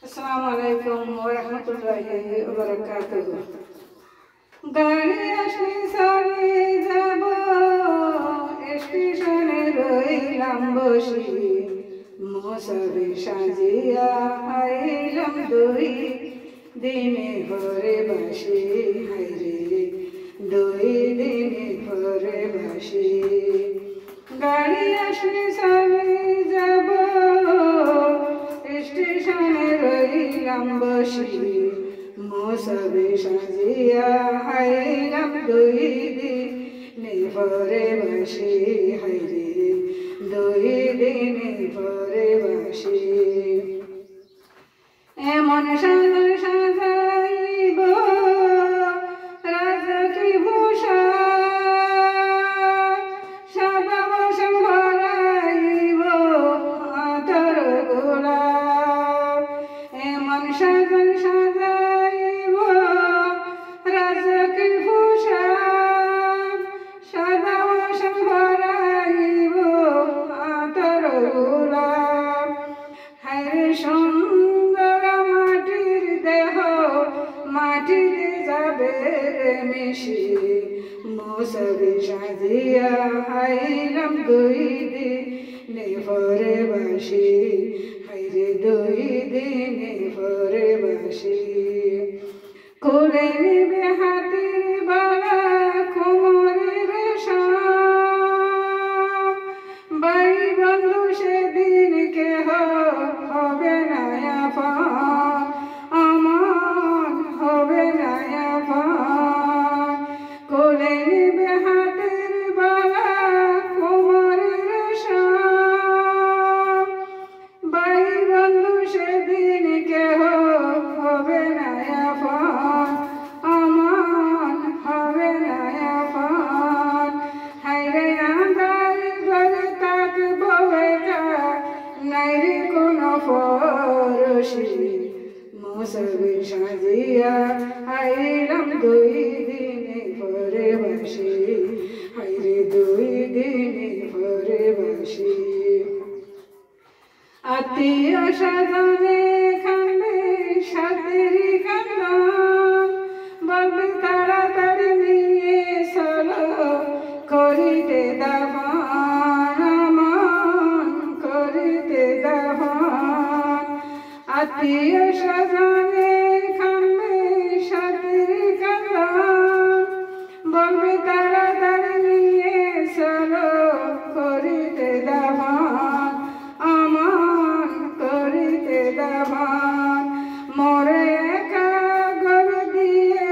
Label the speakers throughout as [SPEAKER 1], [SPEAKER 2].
[SPEAKER 1] আসসালামু আলাইকুম ওয়া রাহমাতুল্লাহি ওয়া বারাকাতুহু। গাড়ি আসলে সারি যাব, স্টেশনে রইলাম বসি, মশারি সাজিয়া আইলাম দুই দিনে ঘরে বাসি, হাইরে দুই দিনে ঘরে বাসি। গাড়ি আসলে সারি যাব, স্টেশনে রইলাম বসি, মশারি সাজিয়া আইলাম দুই দিনে ঘরে বাসি, হাইরে দুই দিনে ঘরে বাসি। এমন সাজা সাজাইব রাজা কি ভূষা, সাদা বসন ভরাইব আতর গোলাপ। এমন সাজা সাজাইব রাজা কি ভূষা, সাদা বসন ভরাইব আতর গোলাপ। হায়রে সুন্দর মাটির দেহ মাটিতে যাবে রে মিশি, মশারি সাজিয়া আইলাম দুই দিনে ঘরে বাসি, হায়রে দুই দিনে ঘরে বাসি। কোলে নিবে হাতির বালা কোমরের রেশম, বাই বন্ধু সেদিন কেহ হবে না আপন, আমার হবে না আপন। কোলে নিবে হাতির বালা কোমরের রেশম, বাই বন্ধু সেদিন কেহ হবে না আপন, আমার হবে না আপন। হায়রে আঁধার ঘরে থাকব একা, নাই রে কোনো পরশি, মশারি সাজিয়া আইলাম দুই দিনে ঘরে বাসি, হায়রে দুই দিনে ঘরে বাসি। আত্মীয় স্বজনে কান্দে সাথেরই কান্দন, বলবে তাড়াতাড়ি নিয়ে চলো করিতে দাফন, আমার করিতে দাফন। আত্মীয় স্বজনে কান্দে সাথেরই কান্দন, বলবে তাড়াতাড়ি নিয়ে চলো করিতে দাফন, আমার করিতে দাফন। মোরে একা ঘরে দিয়ে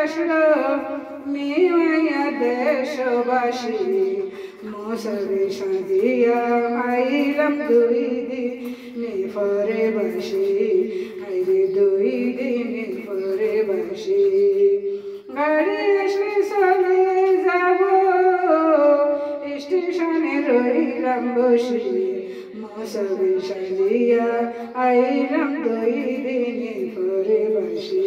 [SPEAKER 1] আসলো মিয়া দেশবাসী, মশারি সাজিয়া আইলাম দুই দিনে ঘরে বাসি, হায়রে দুই দিনে ঘরে বাসি। গাড়ি আসলে চলে যাব, স্টেশনে রইলাম বসি, মশারি সাজিয়া আইলাম দুই দিনে ঘরে বাসি।